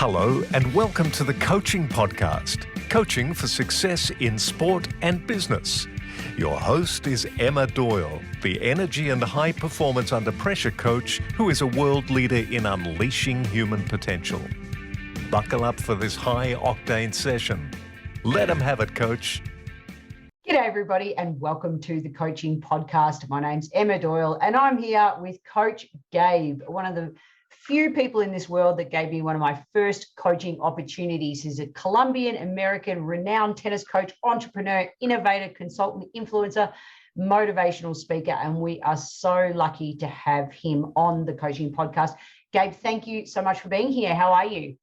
Hello and welcome to the Coaching Podcast, Coaching for Success in Sport and Business. Your host is Emma Doyle, the energy and high performance under pressure coach who is a world leader in unleashing human potential. Buckle up for this high octane session. Let them have it, coach. G'day everybody and welcome to the Coaching Podcast. My name's Emma Doyle and I'm here with Coach Gabe, one of the few people in this world that gave me one of my first coaching opportunities. He's a Colombian-American renowned tennis coach, entrepreneur, innovator, consultant, influencer, motivational speaker, and we are so lucky to have him on the Coaching Podcast. Gabe, thank you so much for being here. How are you?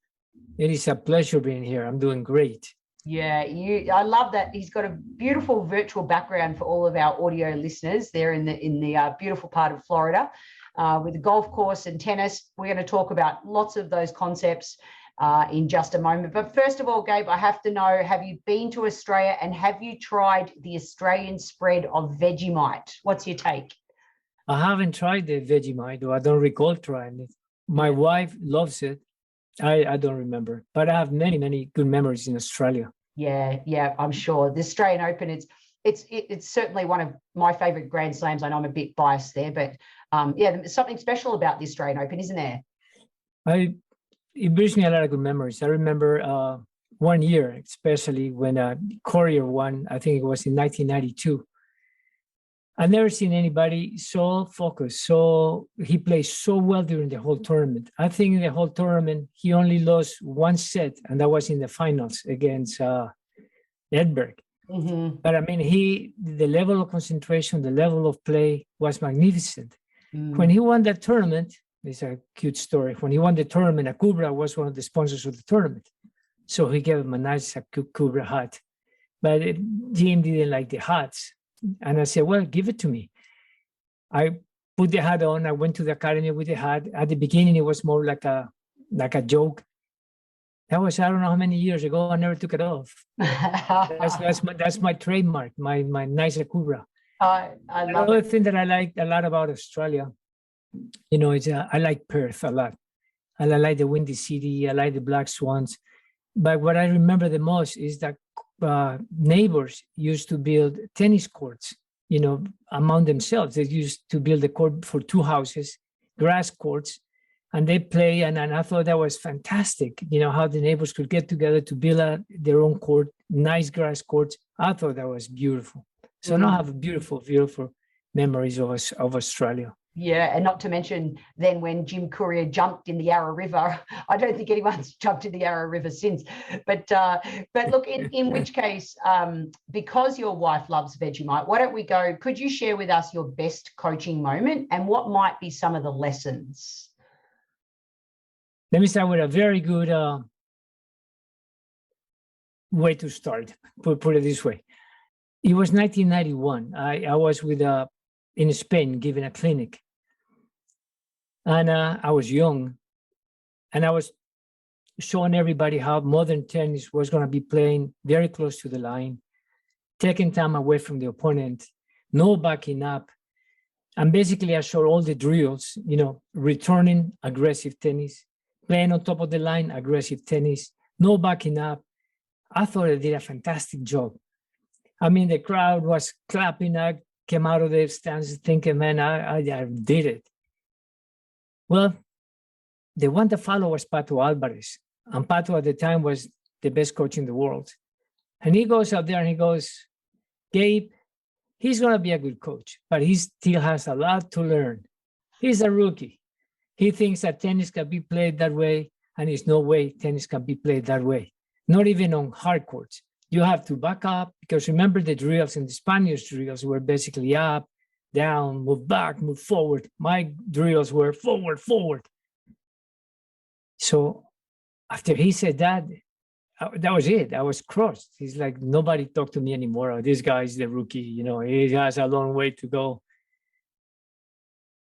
It is a pleasure being here. I'm doing great. Yeah, I love that he's got a beautiful virtual background for all of our audio listeners there in the beautiful part of Florida with the golf course and tennis. We're going to talk about lots of those concepts in just a moment. But first of all, Gabe, I have to know, have you been to Australia and have you tried the Australian spread of Vegemite? What's your take? I haven't tried the Vegemite, or I don't recall trying it. My wife loves it. I don't remember, but I have many, many good memories in Australia. Yeah, I'm sure. The Australian Open, it's certainly one of my favorite Grand Slams. I know I'm a bit biased there, but there's something special about the Australian Open, isn't there? It brings me a lot of good memories. I remember one year, especially when Courier won, I think it was in 1992. I've never seen anybody so focused. He played so well during the whole tournament. I think in the whole tournament, he only lost one set, and that was in the finals against Edberg. Mm-hmm. But I mean, the level of concentration, the level of play was magnificent. Mm. When he won that tournament, it's a cute story. When he won the tournament, Akubra was one of the sponsors of the tournament. So he gave him a nice Akubra hat. But Jim didn't like the hats. And I said, well, give it to me. I put the hat on. I went to the academy with the hat. At the beginning, it was more like a joke. That was, I don't know how many years ago. I never took it off. That's my trademark, my nice Akubra. I love Another thing that I like a lot about Australia, is I like Perth a lot. And I like the Windy City. I like the Black Swans. But what I remember the most is that neighbors used to build tennis courts, among themselves. They used to build a court for two houses, grass courts, and they play. And I thought that was fantastic, how the neighbors could get together to build their own court, nice grass courts. I thought that was beautiful. So now I have beautiful, beautiful memories of Australia. Yeah, and not to mention then when Jim Courier jumped in the Yarra River. I don't think anyone's jumped in the Yarra River since. But look, in which case, because your wife loves Vegemite, why don't we go, could you share with us your best coaching moment and what might be some of the lessons? Let me start with a very good way to start, put it this way. It was 1991. I was in Spain giving a clinic. And I was young. And I was showing everybody how modern tennis was going to be playing very close to the line, taking time away from the opponent, no backing up. And basically, I showed all the drills, returning aggressive tennis, playing on top of the line, aggressive tennis, no backing up. I thought I did a fantastic job. I mean, the crowd was clapping. I came out of the stands thinking, man, I did it. Well, the one that followed was Pato Alvarez. And Pato at the time was the best coach in the world. And he goes out there and he goes, Gabe, he's going to be a good coach, but he still has a lot to learn. He's a rookie. He thinks that tennis can be played that way, and there's no way tennis can be played that way, not even on hard courts. You have to back up, because remember the drills and the Spanish drills were basically up, down, move back, move forward. My drills were forward, forward. So after he said that, that was it. I was crushed. He's like, nobody talked to me anymore. Oh, this guy is the rookie. He has a long way to go.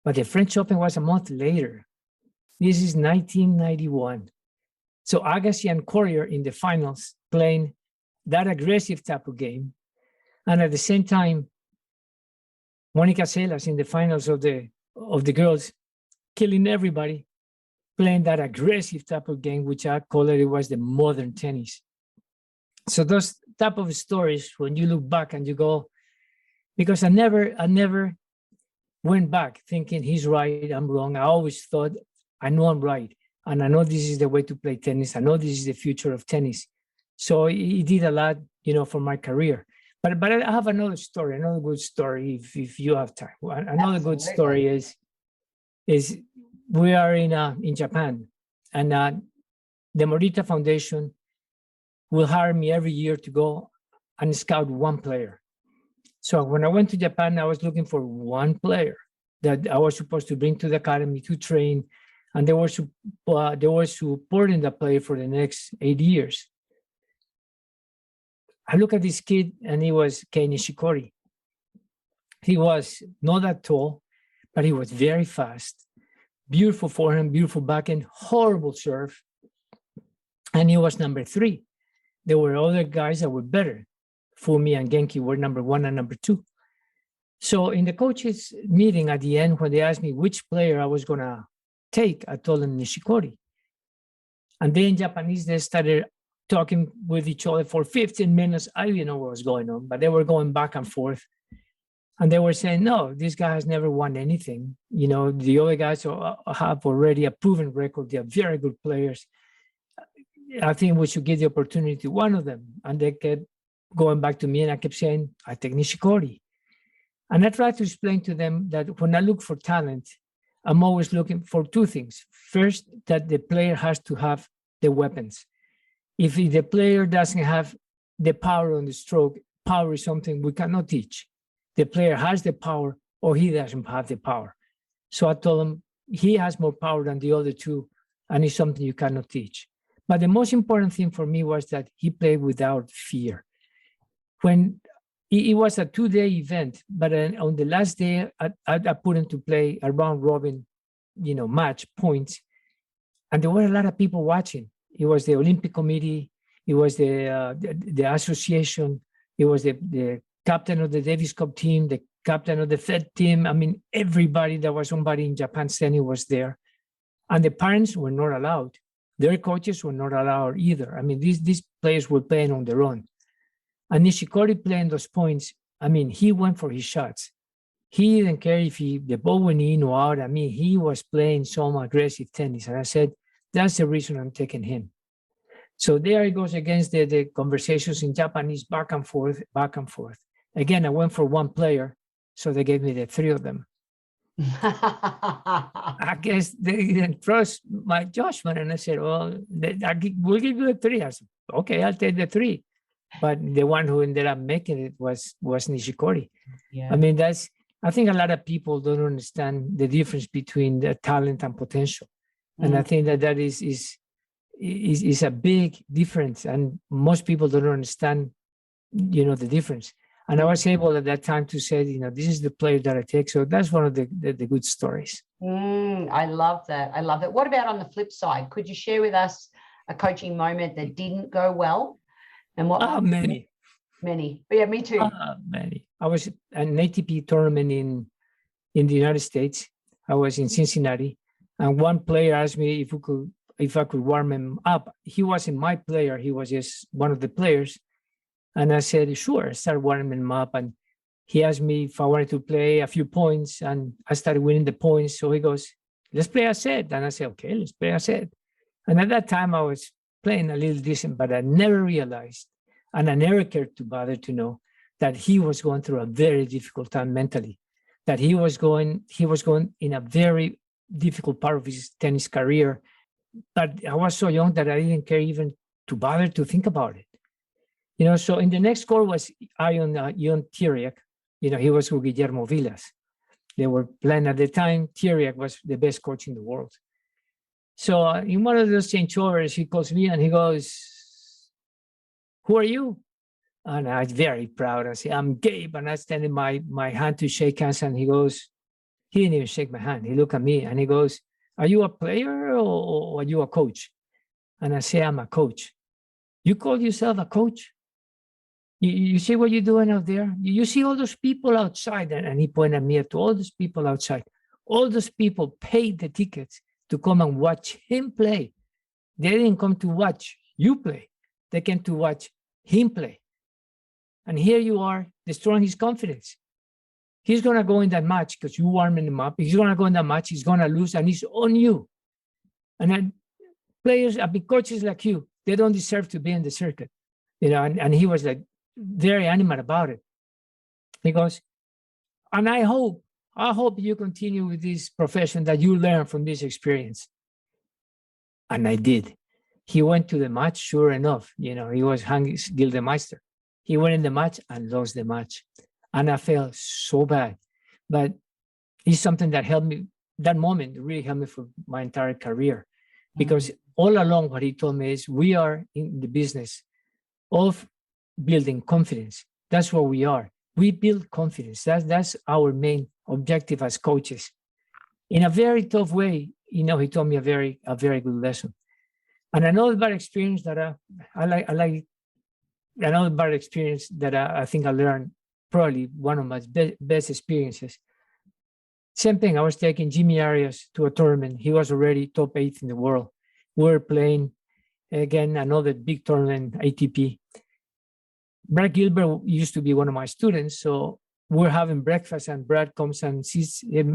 But the French Open was a month later. This is 1991. So Agassi and Courier in the finals playing that aggressive type of game. And at the same time, Monica Seles in the finals of the girls, killing everybody, playing that aggressive type of game, which I call it was the modern tennis. So those type of stories, when you look back and you go, because I never went back thinking he's right, I'm wrong. I always thought, I know I'm right. And I know this is the way to play tennis. I know this is the future of tennis. So he did a lot, for my career. But I have another story, another good story if you have time. Another good story is we are in Japan, and the Morita Foundation will hire me every year to go and scout one player. So when I went to Japan, I was looking for one player that I was supposed to bring to the academy to train, and they were supporting the player for the next 8 years. I look at this kid, and he was Kei Nishikori. He was not that tall, but he was very fast. Beautiful forehand, beautiful backhand, horrible serve. And he was number 3. There were other guys that were better. Fumi and Genki were number 1 and number 2. So in the coaches' meeting at the end, when they asked me which player I was going to take, I told them Nishikori. And then Japanese, they started talking with each other for 15 minutes. I didn't know what was going on, but they were going back and forth. And they were saying, no, this guy has never won anything. The other guys have already a proven record. They are very good players. I think we should give the opportunity to one of them. And they kept going back to me, and I kept saying, I take Nishikori. And I tried to explain to them that when I look for talent, I'm always looking for 2 things. First, that the player has to have the weapons. If the player doesn't have the power on the stroke, power is something we cannot teach. The player has the power, or he doesn't have the power. So I told him he has more power than the other 2, and it's something you cannot teach. But the most important thing for me was that he played without fear. When it was a 2-day event, but on the last day, I put him to play a round robin, match points, and there were a lot of people watching. It was the Olympic Committee, it was the association, it was the captain of the Davis Cup team, the captain of the Fed team. I mean, everybody that was somebody in Japan standing was there. And the parents were not allowed. Their coaches were not allowed either. I mean, these players were playing on their own. And Nishikori playing those points, I mean, he went for his shots. He didn't care if the ball went in or out. I mean, he was playing some aggressive tennis. And I said, that's the reason I'm taking him. So there it goes against the conversations in Japanese, back and forth, back and forth. Again, I went for one player, so they gave me the 3 of them. I guess they didn't trust my judgment, and I said, well, we'll give you the 3. I said, okay, I'll take the 3. But the one who ended up making it was Nishikori. Yeah. I mean, I think a lot of people don't understand the difference between the talent and potential. And I think that is a big difference, and most people don't understand, the difference. And I was able at that time to say, this is the player that I take. So that's one of the good stories. I love that. I love it. What about on the flip side? Could you share with us a coaching moment that didn't go well? And what? Many. But yeah, me too. Many. I was at an ATP tournament in the United States. I was in Cincinnati, and one player asked me if I could warm him up. He wasn't my player. He was just one of the players. And I said, sure. I started warming him up, and he asked me if I wanted to play a few points, and I started winning the points. So he goes, let's play a set. And I said, okay, let's play a set. And at that time, I was playing a little decent, but I never realized, and I never cared to bother to know, that he was going through a very difficult time mentally, that he was going in a very difficult part of his tennis career. But I was so young that I didn't care even to bother to think about it. So in the next court was Ion Tiriac. He was with Guillermo Vilas. They were playing at the time. Tiriac was the best coach in the world. So in one of those changeovers, he calls me and he goes, who are you? And I was very proud. I say, I'm Gabe. And I extended my hand to shake hands. And he didn't even shake my hand. He looked at me and he goes, are you a player or are you a coach? And I say, I'm a coach. You call yourself a coach? You see what you're doing out there? You see all those people outside? And he pointed at me to all those people outside. All those people paid the tickets to come and watch him play. They didn't come to watch you play. They came to watch him play. And here you are destroying his confidence. He's going to go in that match because you warming him up. He's going to go in that match. He's going to lose, and it's on you. And players, coaches like you, they don't deserve to be in the circuit. And he was like very animate about it. He goes, and I hope you continue with this profession that you learn from this experience. And I did. He went to the match, sure enough. He was Gildemeister. He went in the match and lost the match. And I felt so bad. But it's something that helped me, that moment really helped me for my entire career. Because all along what he told me is we are in the business of building confidence. That's what we are. We build confidence. That's our main objective as coaches. In a very tough way, he told me a very good lesson. And another bad experience that I like, another bad experience that I think I learned, probably one of my best experiences. Same thing, I was taking Jimmy Arias to a tournament. He was already top 8 in the world. We were playing, again, another big tournament, ATP. Brad Gilbert used to be one of my students, so we're having breakfast, and Brad comes and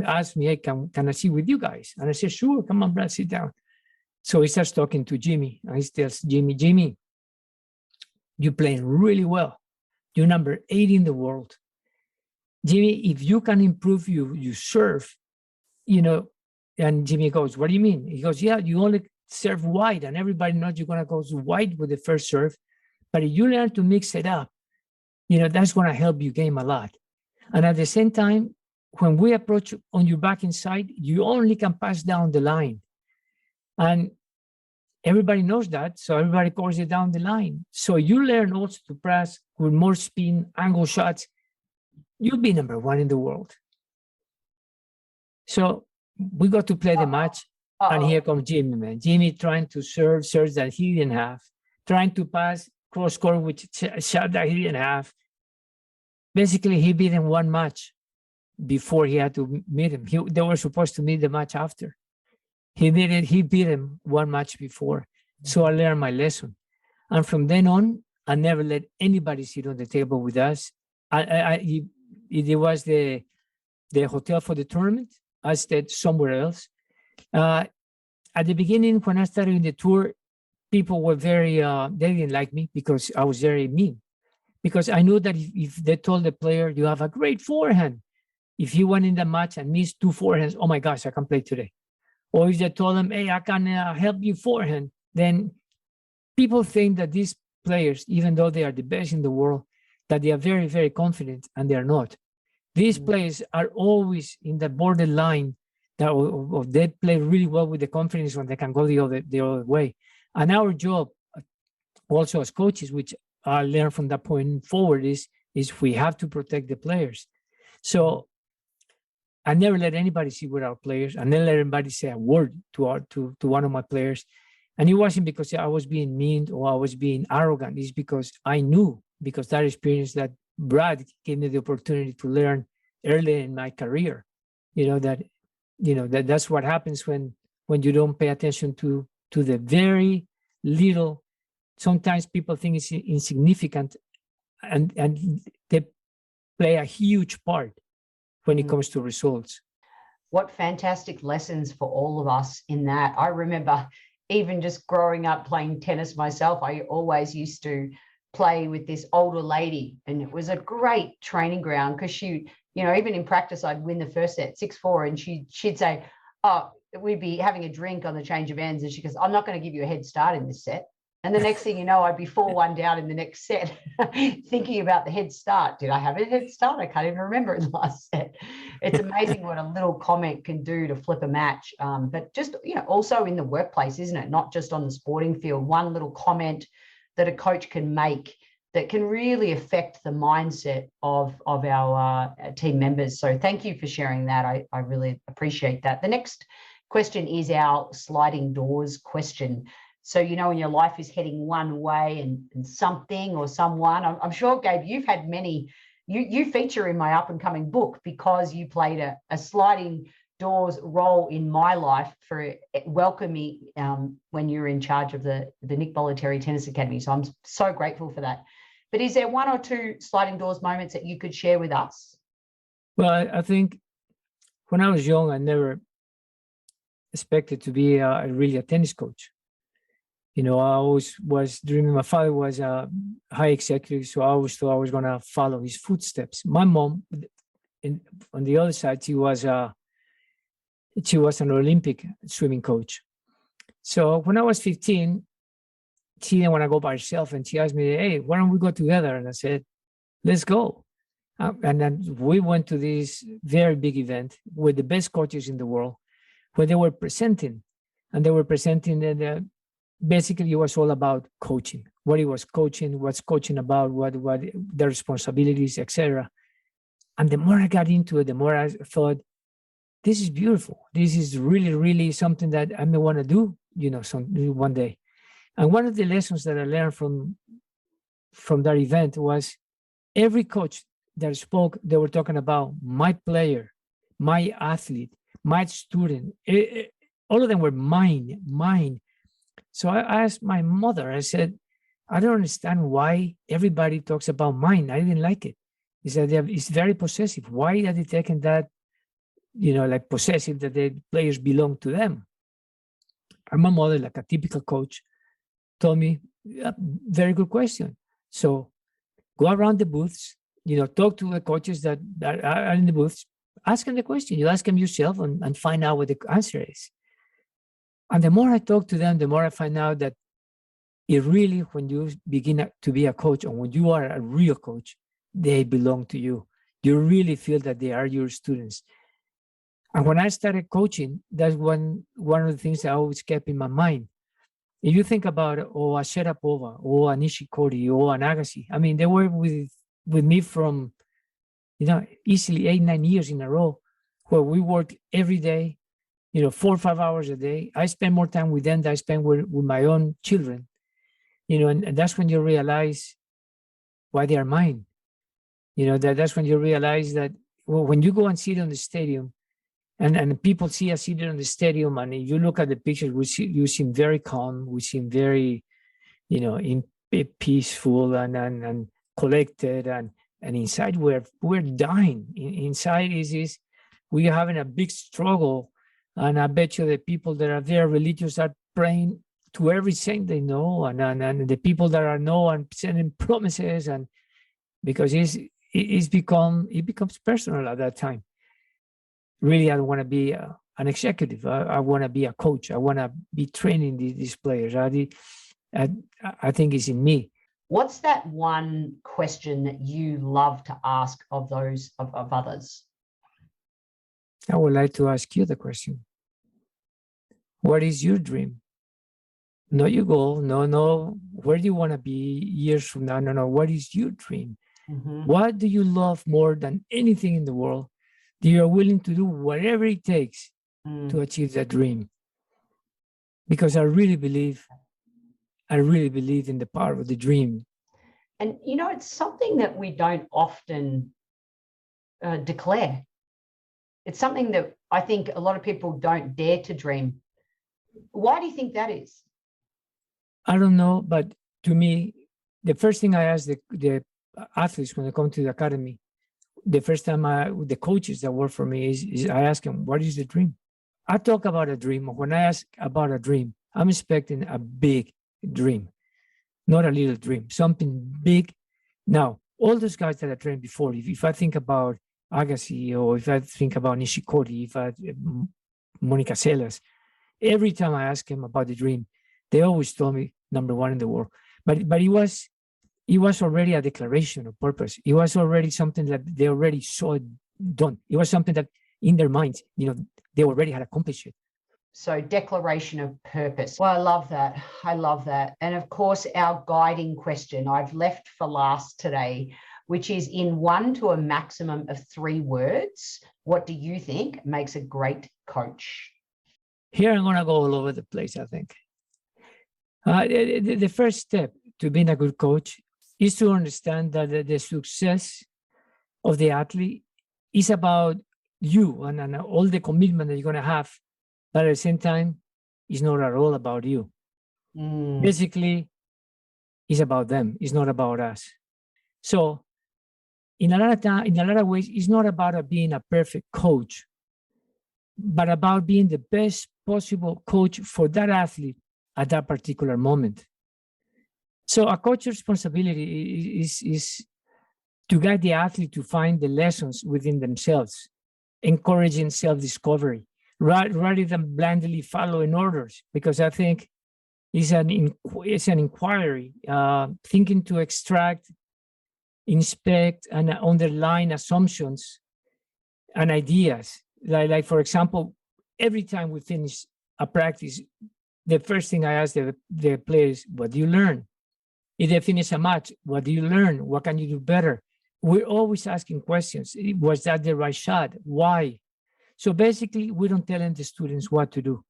asks me, hey, can I sit with you guys? And I said, sure, come on, Brad, sit down. So he starts talking to Jimmy, and he tells Jimmy, you're playing really well. You're number 8 in the world. Jimmy, if you can improve you serve, and Jimmy goes, what do you mean? He goes, yeah, you only serve wide, and everybody knows you're going to go wide with the first serve. But if you learn to mix it up, that's going to help you game a lot. And at the same time, when we approach on your back inside, you only can pass down the line. And everybody knows that, so everybody calls it down the line. So you learn also to press with more spin, angle shots. You'll be number 1 in the world. So we got to play the match, and here comes Jimmy, man. Jimmy trying to serves that he didn't have, trying to pass cross-court with a shot that he didn't have. Basically, he beat him 1 match before he had to meet him. They were supposed to meet the match after. He beat him 1 match before. So I learned my lesson. And from then on, I never let anybody sit on the table with us. It was the hotel for the tournament. I stayed somewhere else. At the beginning, when I started in the tour, people were they didn't like me because I was very mean. Because I knew that if they told the player, you have a great forehand, if he went in the match and missed 2 forehands, oh my gosh, I can play today. Or if they told him, hey, I can help you forehand, then people think that these players, even though they are the best in the world, that they are very, very confident, and they are not. These players are always in the borderline that they play really well with the confidence when they can go the other way. And our job also as coaches, which I learned from that point forward, is we have to protect the players. So I never let anybody sit with our players. I never let anybody say a word to one of my players. And it wasn't because I was being mean or I was being arrogant. It's because I knew, because that experience that Brad gave me the opportunity to learn early in my career, that's what happens when you don't pay attention to the very little. Sometimes people think it's insignificant, and they play a huge part when it comes to results. What fantastic lessons for all of us in that. I remember even just growing up playing tennis myself, I always used to play with this older lady, and it was a great training ground because she, even in practice, I'd win the first set 6-4, and she'd say, oh, we'd be having a drink on the change of ends, and she goes, I'm not going to give you a head start in this set. And the next thing you know, I'd be 4-1 down in the next set, thinking about the head start. Did I have a head start? I can't even remember in the last set. It's amazing what a little comment can do to flip a match. But just, also in the workplace, isn't it? Not just on the sporting field. One little comment that a coach can make that can really affect the mindset of our team members. So thank you for sharing that. I really appreciate that. The next question is our sliding doors question. So, when your life is heading one way and something or someone, I'm sure, Gabe, you've had many, you feature in my up and coming book because you played a sliding Doyle's role in my life for welcoming me when you're in charge of the Nick Bollettieri Tennis Academy. So I'm so grateful for that. But is there one or two sliding doors moments that you could share with us? Well, I think when I was young, I never expected to be really a tennis coach. You know, I always was dreaming. My father was a high executive, so I always thought I was going to follow his footsteps. My mom, on the other side, she was an Olympic swimming coach. So when I was 15, she didn't want to go by herself, and she asked me, "Hey, why don't we go together?" And I said, "Let's go." And then we went to this very big event with the best coaches in the world, where they were presenting, and they were presenting that basically it was all about coaching, what he was coaching, what's coaching about, what the responsibilities, etc. And the more I got into it, the more I thought, this is beautiful. This is really, really something that I may want to do, you know, one day. And one of the lessons that I learned from that event was every coach that spoke, they were talking about my player, my athlete, my student. All of them were mine. So I asked my mother, I said, I don't understand why everybody talks about mine. I didn't like it. He said, it's very possessive. Why are they taking that, you know, like possessive, that the players belong to them? And my mother, like a typical coach, told me, very good question. So go around the booths, you know, talk to the coaches that are in the booths, ask them the question. You ask them yourself and find out what the answer is. And the more I talk to them, the more I find out that it really, when you begin to be a coach, or when you are a real coach, they belong to you. You really feel that they are your students. And when I started coaching, that's one of the things that I always kept in my mind. If you think about a Sharapova, or a Nishikori, or an Agassi, I mean, they were with me from, you know, easily 8-9 years in a row, where we worked every day, you know, 4 or 5 hours a day. I spend more time with them than I spend with my own children, you know, and that's when you realize why they are mine. You know, that's when you realize that, well, when you go and sit on the stadium, and people see us sitting on the stadium, and you look at the pictures, you seem very calm, we seem very, you know, peaceful and collected, and inside we're dying. Inside is we're having a big struggle. And I bet you the people that are there, religious, are praying to every saint they know, and the people that are no, and sending promises, and because it becomes personal at that time. Really, I don't want to be an executive. I want to be a coach. I want to be training these players. I think it's in me. What's that one question that you love to ask of those of others? I would like to ask you the question. What is your dream? Not your goal. No. Where do you want to be years from now? No. What is your dream? Mm-hmm. What do you love more than anything in the world? That you're willing to do whatever it takes to achieve that dream? Because I really believe in the power of the dream. And, you know, it's something that we don't often declare. It's something that I think a lot of people don't dare to dream. Why do you think that is? I don't know, but to me, the first thing I ask the athletes when they come to the academy, the first time the coaches that work for me is I ask them, what is the dream? I talk about a dream. When I ask about a dream, I'm expecting a big dream, not a little dream, something big. Now, all those guys that I trained before, if I think about Agassi, or if I think about Nishikori, Monica Seles, every time I ask them about the dream, they always told me number one in the world. But it was already a declaration of purpose. It was already something that they already saw it done. It was something that in their minds, you know, they already had accomplished it. So declaration of purpose. Well, I love that. I love that. And of course, our guiding question I've left for last today, which is in 1 to a maximum of 3 words. What do you think makes a great coach? Here I'm going to go all over the place, I think. The first step to being a good coach is to understand that the success of the athlete is about you and all the commitment that you're going to have, but at the same time, it's not at all about you. Basically, it's about them. It's not about us. So in a lot of ways, it's not about being a perfect coach, but about being the best possible coach for that athlete at that particular moment. So a coach's responsibility is to guide the athlete to find the lessons within themselves, encouraging self-discovery, rather than blindly following orders, because I think it's an inquiry, thinking to extract, inspect, and underline assumptions and ideas. Like for example, every time we finish a practice, the first thing I ask the players, what do you learn? If they finish a match, what do you learn? What can you do better? We're always asking questions. Was that the right shot? Why? So basically, we don't tell the students what to do.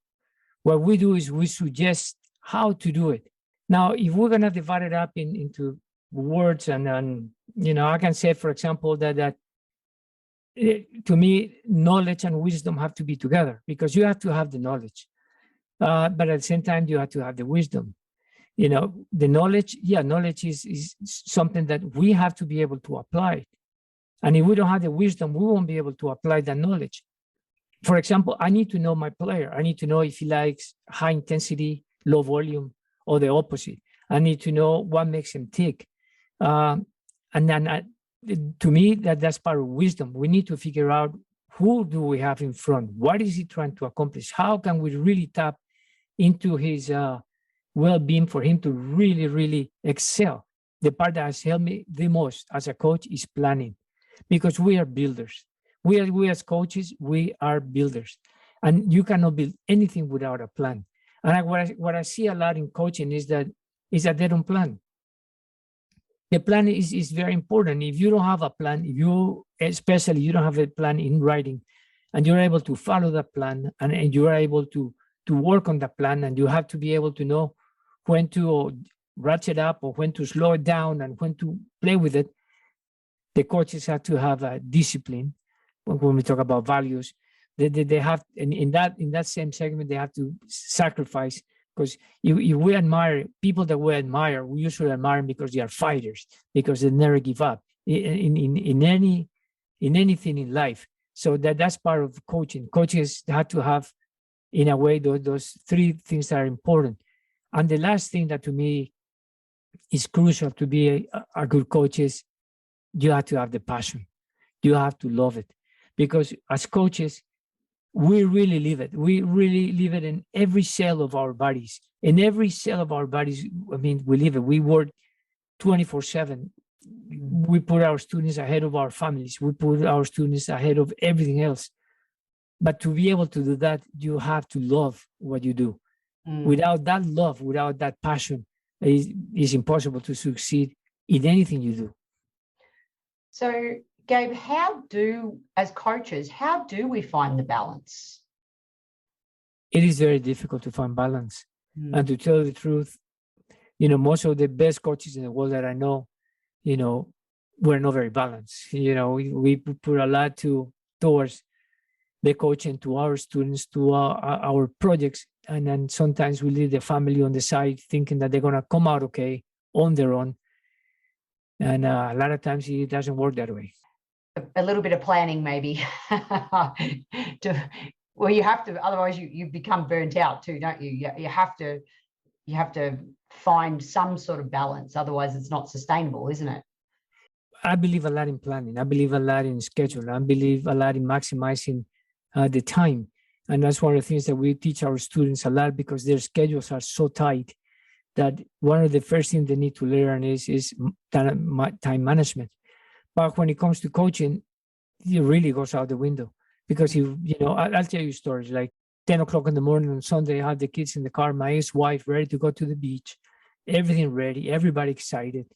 What we do is we suggest how to do it. Now, if we're going to divide it up into words and I can say, for example, that to me, knowledge and wisdom have to be together, because you have to have the knowledge. But at the same time, you have to have the wisdom. The knowledge is something that we have to be able to apply. And if we don't have the wisdom, we won't be able to apply that knowledge. For example, I need to know my player. I need to know if he likes high intensity, low volume, or the opposite. I need to know what makes him tick. And then to me, that's part of wisdom. We need to figure out, who do we have in front? What is he trying to accomplish? How can we really tap into his well-being for him to really, really excel? The part that has helped me the most as a coach is planning, because we are builders. We as coaches, we are builders, and you cannot build anything without a plan. And what I see a lot in coaching is that they don't plan. The plan is very important. If you don't have a plan, especially you don't have a plan in writing, and you're able to follow that plan, and you are able to work on the plan, and you have to be able to know when to ratchet up or when to slow it down and when to play with it. The coaches have to have a discipline. When we talk about values, they have, in that same segment, they have to sacrifice, because if we admire people that we admire, we usually admire them because they are fighters, because they never give up in anything in life. So that's part of coaching. Coaches have to have, in a way, those three things that are important. And the last thing that to me is crucial to be a good coach is you have to have the passion. You have to love it, because as coaches, we really live it. We really live it in every cell of our bodies. In every cell of our bodies, we live it. We work 24/7. We put our students ahead of our families. We put our students ahead of everything else. But to be able to do that, you have to love what you do. Without that love, without that passion, it's impossible to succeed in anything you do. So, Gabe, as coaches, how do we find the balance? It is very difficult to find balance. And to tell the truth, most of the best coaches in the world that I know, we're not very balanced. We put a lot towards the coaching, to our students, to our projects. And then sometimes we leave the family on the side thinking that they're going to come out okay on their own. And a lot of times it doesn't work that way. A little bit of planning, maybe. You have to, otherwise you become burnt out too, don't you? You have to find some sort of balance, otherwise it's not sustainable, isn't it? I believe a lot in planning. I believe a lot in schedule. I believe a lot in maximizing the time. And that's one of the things that we teach our students a lot, because their schedules are so tight that one of the first things they need to learn is time management. But when it comes to coaching, it really goes out the window, because I'll tell you stories like 10 o'clock in the morning on Sunday, I have the kids in the car, my ex-wife ready to go to the beach, everything ready, everybody excited.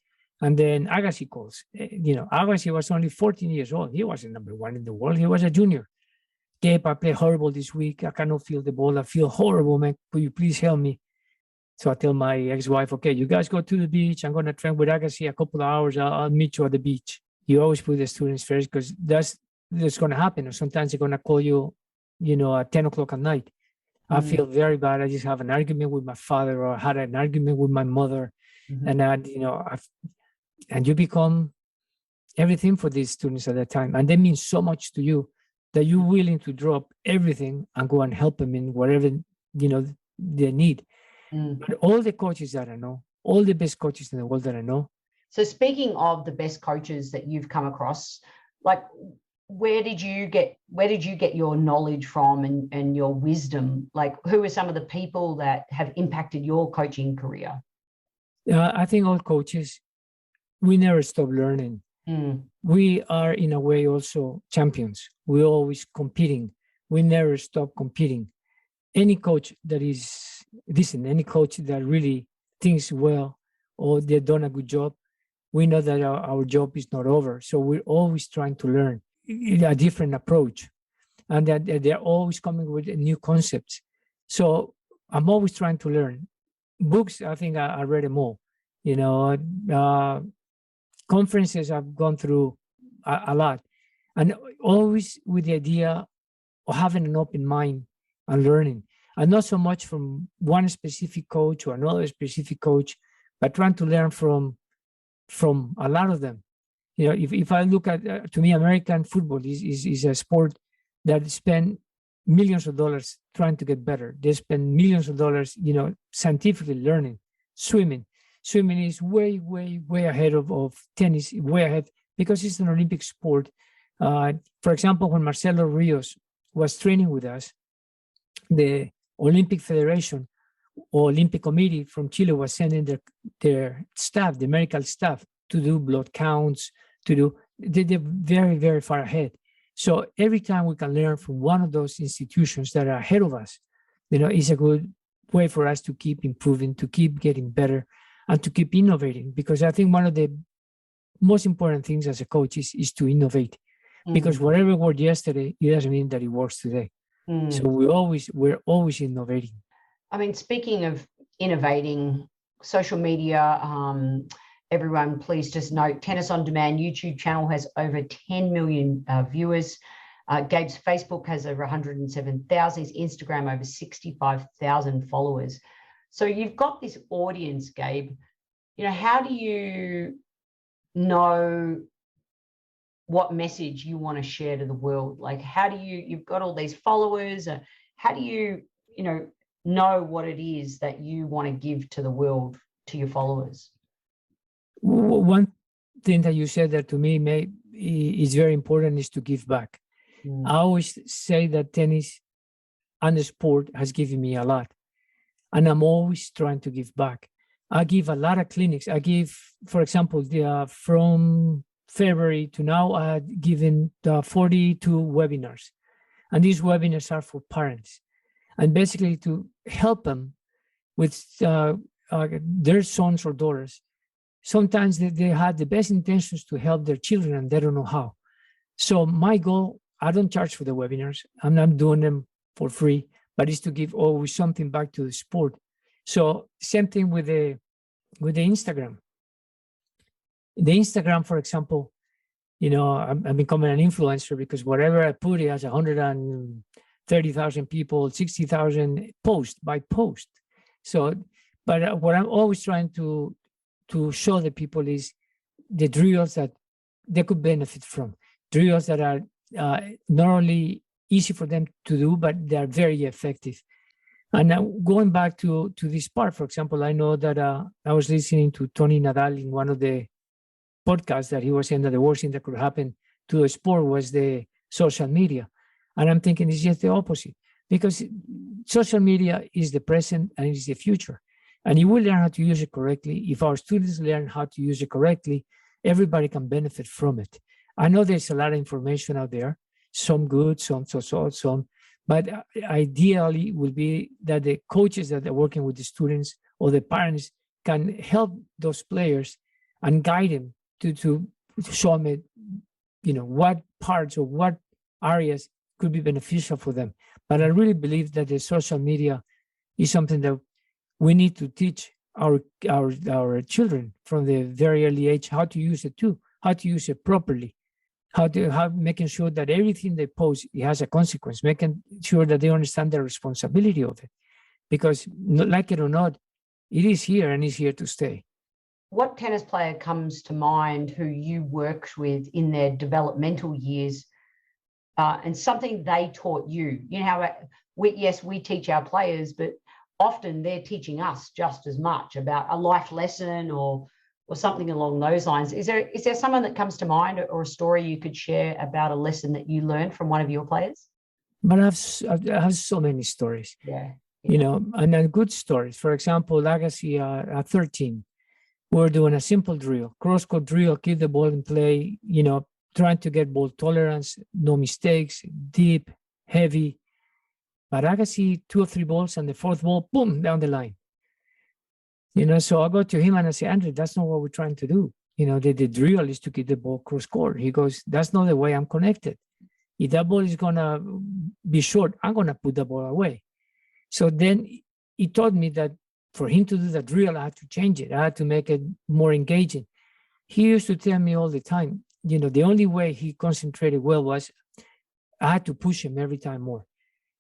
And then Agassi calls. Agassi was only 14 years old. He wasn't number one in the world. He was a junior. Gabe, I play horrible this week. I cannot feel the ball. I feel horrible, man. Could you please help me? So I tell my ex-wife, okay, you guys go to the beach. I'm going to train with Agassi a couple of hours. I'll meet you at the beach. You always put the students first, because that's that's going to happen. Or sometimes they're going to call you, at 10 o'clock at night. I feel very bad. I just have an argument with my father, or had an argument with my mother. And and you become everything for these students at that time. And they mean so much to you that you're willing to drop everything and go and help them in whatever, they need. But all the coaches that I know, all the best coaches in the world that I know. So speaking of the best coaches that you've come across, like, where did you get your knowledge from and your wisdom? Like, who are some of the people that have impacted your coaching career? I think all coaches, we never stop learning. We are, in a way, also champions. We're always competing. We never stop competing. Any coach that any coach that really thinks well, or they've done a good job, we know that our job is not over. So we're always trying to learn a different approach, and that they're always coming with new concepts. So I'm always trying to learn. Books, I think I read them all. Conferences I've gone through a lot, and always with the idea of having an open mind and learning, and not so much from one specific coach or another specific coach, but trying to learn from a lot of them. If I look at, to me, American football is a sport that spend millions of dollars trying to get better. They spend millions of dollars, scientifically learning. Swimming is way, way, way ahead of tennis, way ahead, because it's an Olympic sport. For example, when Marcelo Rios was training with us, the Olympic Federation or Olympic Committee from Chile was sending their staff, the medical staff, to do blood counts, they're very, very far ahead. So every time we can learn from one of those institutions that are ahead of us, is a good way for us to keep improving, to keep getting better, and to keep innovating. Because I think one of the most important things as a coach is to innovate. Because whatever worked yesterday, it doesn't mean that it works today. So we're always innovating. I mean, speaking of innovating, social media, everyone, please just note, Tennis On Demand YouTube channel has over 10 million viewers. Gabe's Facebook has over 107,000. His Instagram over 65,000 followers. So you've got this audience, Gabe. How do you know what message you want to share to the world? Like, how do you've got all these followers, how do you, know what it is that you want to give to the world, to your followers? One thing that you said that to me is very important is to give back. I always say that tennis and the sport has given me a lot, and I'm always trying to give back. I give a lot of clinics. I give, for example, from February to now, I had given 42 webinars, and these webinars are for parents, and basically to help them with their sons or daughters. Sometimes they had the best intentions to help their children and they don't know how. So my goal, I don't charge for the webinars. I'm not doing them for free, but it's to give always something back to the sport. So same thing with the Instagram. The Instagram, for example, I'm becoming an influencer because whatever I put, it has 130,000 people, 60,000 post by post. So, but what I'm always trying to show the people is the drills that they could benefit from, drills that are not only easy for them to do, but they are very effective. And now going back to this part, for example, I know that I was listening to Tony Nadal in one of the podcasts that he was saying that the worst thing that could happen to a sport was the social media. And I'm thinking it's just the opposite, because social media is the present and it's the future. And if we learn how to use it correctly, if our students learn how to use it correctly, everybody can benefit from it. I know there's a lot of information out there, some good, some some, but ideally will be that the coaches that are working with the students or the parents can help those players and guide them to show them, what parts or what areas could be beneficial for them. But I really believe that the social media is something that we need to teach our children from the very early age how to use it too, how to use it properly. how making sure that everything they post, it has a consequence, making sure that they understand the responsibility of it. Because like it or not, it is here and it's here to stay. What tennis player comes to mind who you worked with in their developmental years and something they taught you? You know how we teach our players, but often they're teaching us just as much about a life lesson or something along those lines. Is there someone that comes to mind or a story you could share about a lesson that you learned from one of your players? But I have so many stories. Yeah. You know, and then good stories. For example, Legacy at 13, we're doing a simple drill, cross-court drill, keep the ball in play, you know, trying to get ball tolerance, no mistakes, deep, heavy. But Agassi, 2 or 3 balls, and the 4th ball, boom, down the line. You know, so I go to him and I say, Andrew, that's not what we're trying to do. You know, the drill is to keep the ball cross-court. He goes, that's not the way I'm connected. If that ball is going to be short, I'm going to put the ball away. So then he taught me that for him to do the drill, I had to change it. I had to make it more engaging. He used to tell me all the time, you know, the only way he concentrated well was I had to push him every time more.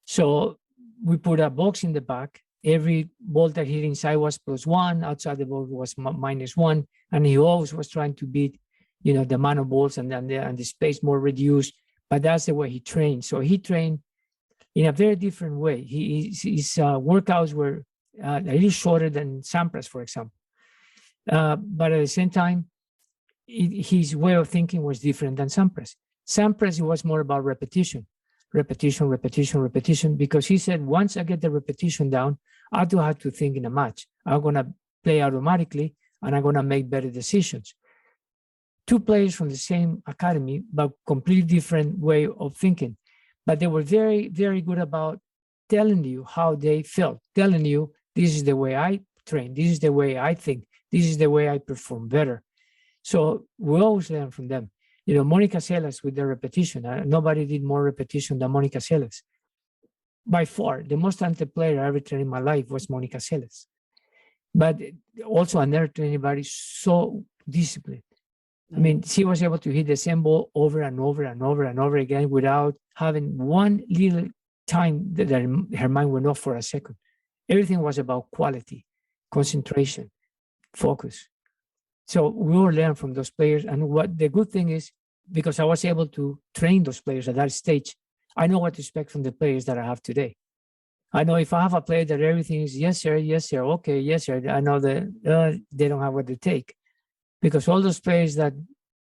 So we put a box in the back. Every ball that hit inside was +1, outside the ball was -1. And he always was trying to beat, you know, the amount of balls and the space more reduced. But that's the way he trained. So he trained in a very different way. His workouts were a little shorter than Sampras, for example. But at the same time, his way of thinking was different than Sampras. Sampras was more about repetition, because he said, once I get the repetition down, I don't have to think in a match. I'm going to play automatically, and I'm going to make better decisions. 2 players from the same academy, but completely different way of thinking. But they were very, very good about telling you how they felt, telling you, this is the way I train, this is the way I think, this is the way I perform better. So we always learn from them. You know, Monica Seles with the repetition. Nobody did more repetition than Monica Seles. By far, the most talented player I ever trained in my life was Monica Seles. But also, I never trained anybody so disciplined. I mean, she was able to hit the same ball over and over and over and over again without having one little time that her mind went off for a second. Everything was about quality, concentration, focus. So we all learn from those players. And what the good thing is, because I was able to train those players at that stage, I know what to expect from the players that I have today. I know if I have a player that everything is, yes, sir, okay, yes, sir, I know that they don't have what to take. Because all those players that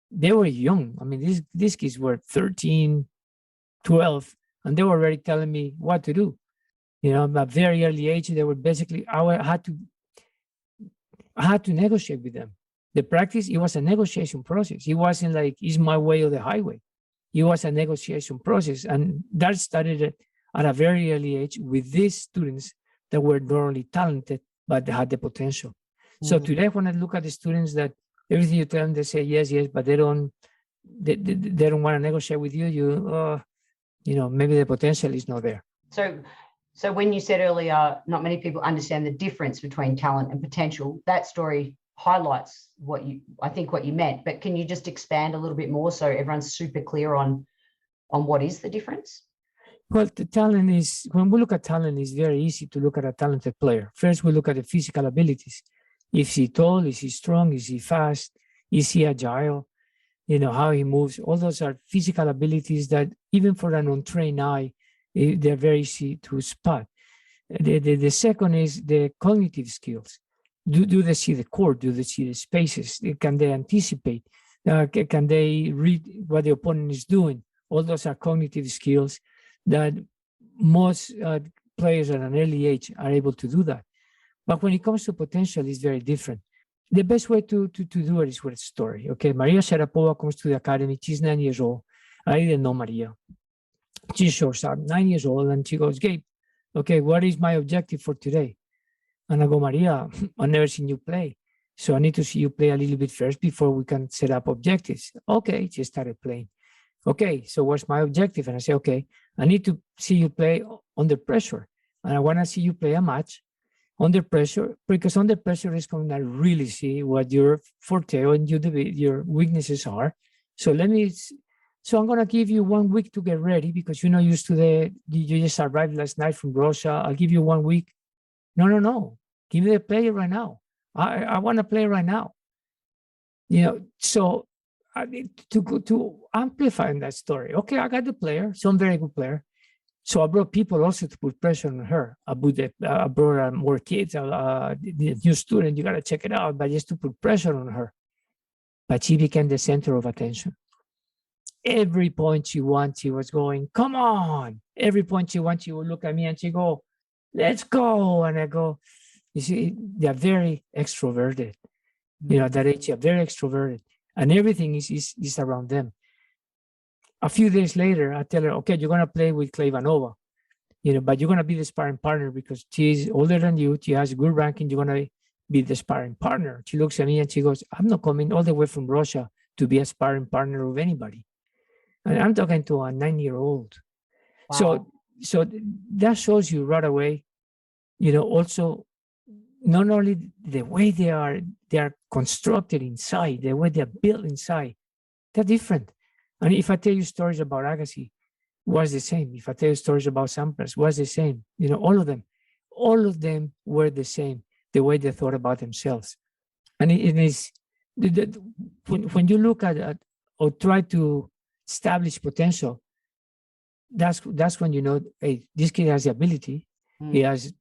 they were young. I mean, these kids were 13, 12, and they were already telling me what to do. You know, at a very early age, they were basically, I had to negotiate with them. The practice, it was a negotiation process. It wasn't like, it's my way or the highway. It was a negotiation process. And that started at a very early age with these students that were not only talented, but they had the potential. Mm-hmm. So today, when I look at the students that everything you tell them, they say yes, but they don't want to negotiate with you. You know, maybe the potential is not there. So when you said earlier, not many people understand the difference between talent and potential, that story highlights what you meant. But can you just expand a little bit more so everyone's super clear on what is the difference? Well, the talent is, when we look at talent, it's very easy to look at a talented player. First, we look at the physical abilities. Is he tall? Is he strong? Is he fast? Is he agile? You know, how he moves. All those are physical abilities that even for an untrained eye, they're very easy to spot. The second is the cognitive skills. Do they see the court? Do they see the spaces? Can they anticipate? Can they read what the opponent is doing? All those are cognitive skills that most players at an early age are able to do that. But when it comes to potential, it's very different. The best way to do it is with a story. Okay, Maria Sharapova comes to the academy. She's 9 years old. I didn't know Maria. She shows up, 9 years old, and she goes, Gabe, okay, what is my objective for today? And I go, Maria, I've never seen you play. So I need to see you play a little bit first before we can set up objectives. Okay, she started playing. Okay, so what's my objective? And I say, okay, I need to see you play under pressure. And I want to see you play a match under pressure, because under pressure is going to really see what your forte and your weaknesses are. So let me So I'm going to give you 1 week to get ready because you're not used to you just arrived last night from Russia. I'll give you 1 week. No. Give me the player right now. I want to play right now. So I need to amplify that story. Okay, I got the player, some very good player. So I brought people also to put pressure on her. I brought more kids, the new student, you got to check it out, but just to put pressure on her. But she became the center of attention. Every point she won, she was going, come on. Every point she won, she would look at me and she go, let's go. And I go, you see, they're very extroverted. That age, they're very extroverted. And everything is around them. A few days later, I tell her, okay, you're going to play with Kleivanova, but you're going to be the sparring partner because she's older than you. She has a good ranking. You're going to be the sparring partner. She looks at me and she goes, I'm not coming all the way from Russia to be a sparring partner of anybody. And I'm talking to a 9-year-old. Wow. So that shows you right away, also not only the way they are constructed inside, the way they're built inside, they're different. And if I tell you stories about Agassi, was the same. If I tell you stories about Sampras, was the same. All of them were the same, the way they thought about themselves. And it is, when you look at or try to establish potential, that's when hey, this kid has the ability, he has,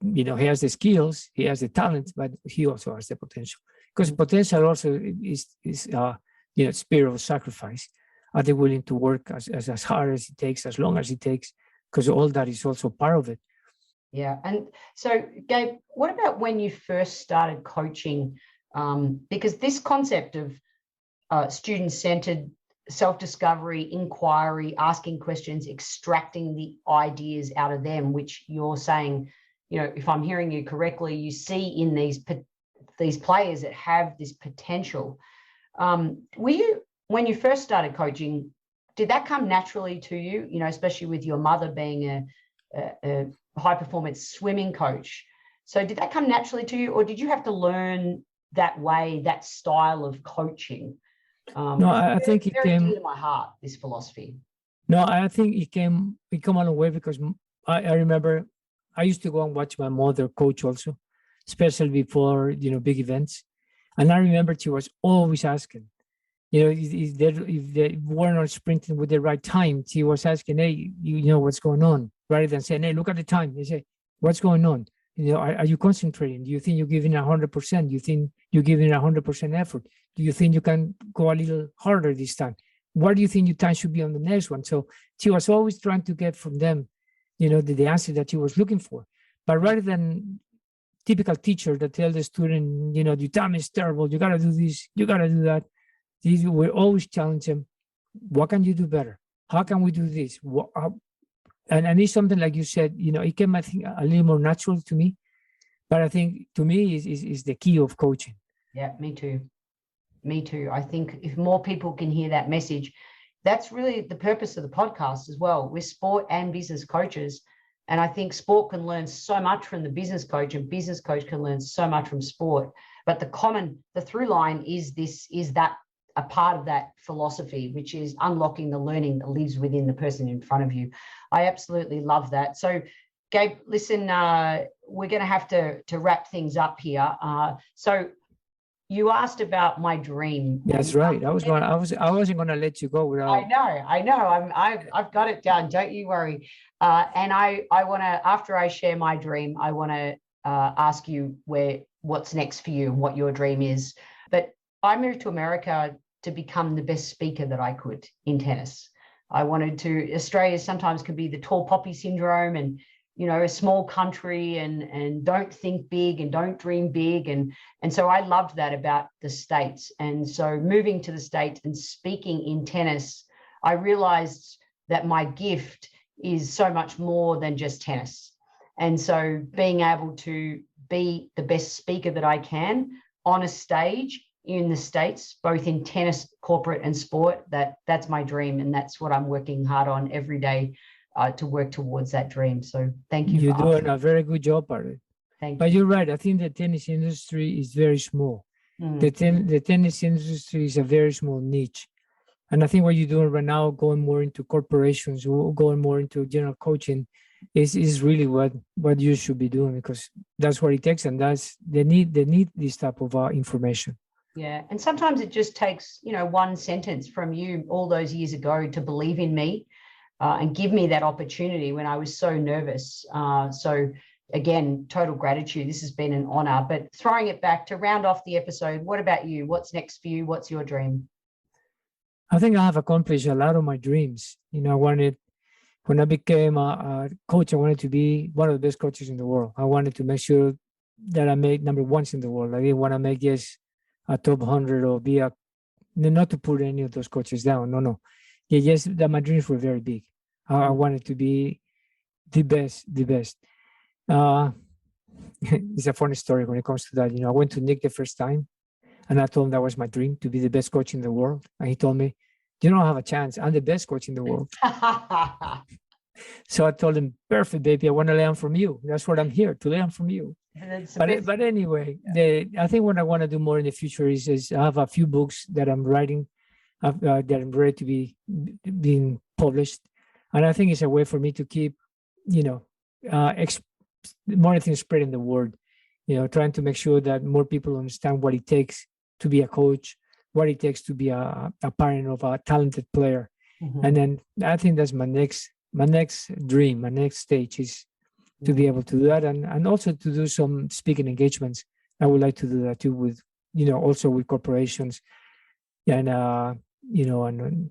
he has the skills, he has the talent, but he also has the potential. Because potential also is spirit of sacrifice. Are they willing to work as hard as it takes, as long as it takes? Because all that is also part of it. Yeah. And so, Gabe, what about when you first started coaching? Because this concept of student-centered self-discovery, inquiry, asking questions, extracting the ideas out of them, which you're saying, if I'm hearing you correctly, you see in these players that have this potential. When you first started coaching, did that come naturally to you, especially with your mother being a high-performance swimming coach? So did that come naturally to you, or did you have to learn that way, that style of coaching? No, I think it came dear to my heart, this philosophy. No, I think it came a long way because I remember I used to go and watch my mother coach also, especially before, big events. And I remember she was always asking, if they were not sprinting with the right time, she was asking, hey, what's going on? Rather than saying, hey, look at the time. They say, what's going on? Are you concentrating? Do you think you're giving 100%? Do you think you're giving 100% effort? Do you think you can go a little harder this time? What do you think your time should be on the next one? So she was always trying to get from them, the answer that she was looking for. But rather than typical teacher that tell the student, your time is terrible, you got to do this, you got to do that. We always challenge them. What can you do better? How can we do this? And it's something like you said, it came, I think, a little more natural to me. But I think to me is the key of coaching. Yeah, me too. Me too. I think if more people can hear that message, that's really the purpose of the podcast as well. We're sport and business coaches. And I think sport can learn so much from the business coach, and business coach can learn so much from sport. But the through line is that a part of that philosophy, which is unlocking the learning that lives within the person in front of you. I absolutely love that. So, Gabe, listen, we're going to have to wrap things up here. So, you asked about my dream. That's right. I wasn't going to let you go without. I know. I've got it done. Don't you worry. And I want to, after I share my dream, I want to ask you what's next for you and what your dream is. But I moved to America to become the best speaker that I could in tennis. Australia sometimes can be the tall poppy syndrome and, a small country and don't think big and don't dream big. And so I loved that about the States. And so moving to the States and speaking in tennis, I realized that my gift is so much more than just tennis. And so being able to be the best speaker that I can on a stage in the States, both in tennis, corporate and sport, that's my dream. And that's what I'm working hard on every day to work towards that dream. So thank you. You're doing a very good job at it. Thank you. But you're right. I think the tennis industry is very small. The tennis industry is a very small niche. And I think what you're doing right now, going more into corporations, going more into general coaching, is really what you should be doing, because that's what it takes, and they need this type of information. Yeah, and sometimes it just takes, one sentence from you all those years ago to believe in me and give me that opportunity when I was so nervous. So again, total gratitude. This has been an honor. But throwing it back to round off the episode, what about you? What's next for you? What's your dream? I think I have accomplished a lot of my dreams. When I became a coach, I wanted to be one of the best coaches in the world. I wanted to make sure that I made number ones in the world. I didn't want to make just a top 100 or be not to put any of those coaches down. No. Yeah, yes, that my dreams were very big. I wanted to be the best. It's a funny story when it comes to that. I went to Nick the first time, and I told him that was my dream, to be the best coach in the world. And he told me, "You don't have a chance. I'm the best coach in the world." So I told him, "Perfect, baby. I want to learn from you. That's what I'm here to learn from you." But anyway, I think what I want to do more in the future is I have a few books that I'm writing that I'm ready to be being published, and I think it's a way for me to keep, more things spread in the word. Trying to make sure that more people understand what it takes to be a coach, what it takes to be a parent of a talented player, and then I think that's my next dream, my next stage is to be able to do that, and also to do some speaking engagements. I would like to do that too with, also with corporations, and and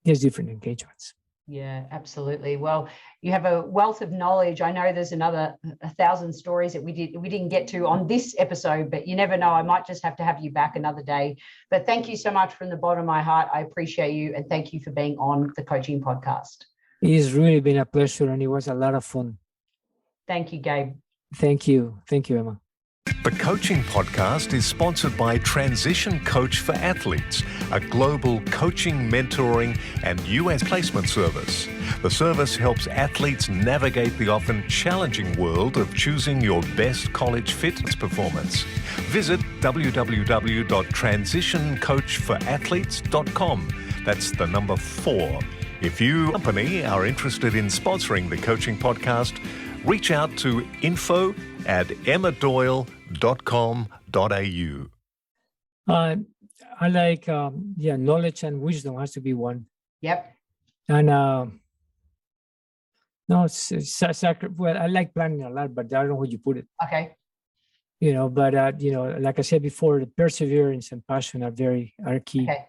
there's different engagements. Yeah, absolutely. Well, you have a wealth of knowledge. I know there's another 1,000 stories that we didn't get to on this episode, but you never know. I might just have to have you back another day. But thank you so much from the bottom of my heart. I appreciate you, and thank you for being on the Coaching Podcast. It's really been a pleasure, and it was a lot of fun. Thank you, Gabe. Thank you, Emma. The Coaching Podcast is sponsored by Transition Coach for Athletes, a global coaching, mentoring, and US placement service. The service helps athletes navigate the often challenging world of choosing your best college fitness performance. Visit www.transitioncoachforathletes.com. That's the number 4. If you, company, are interested in sponsoring the Coaching Podcast, reach out to info@emmadoyle.com.au. I like, knowledge and wisdom has to be one. Yep. And well, I like planning a lot, but I don't know where you put it. Okay. But like I said before, the perseverance and passion are key. Okay.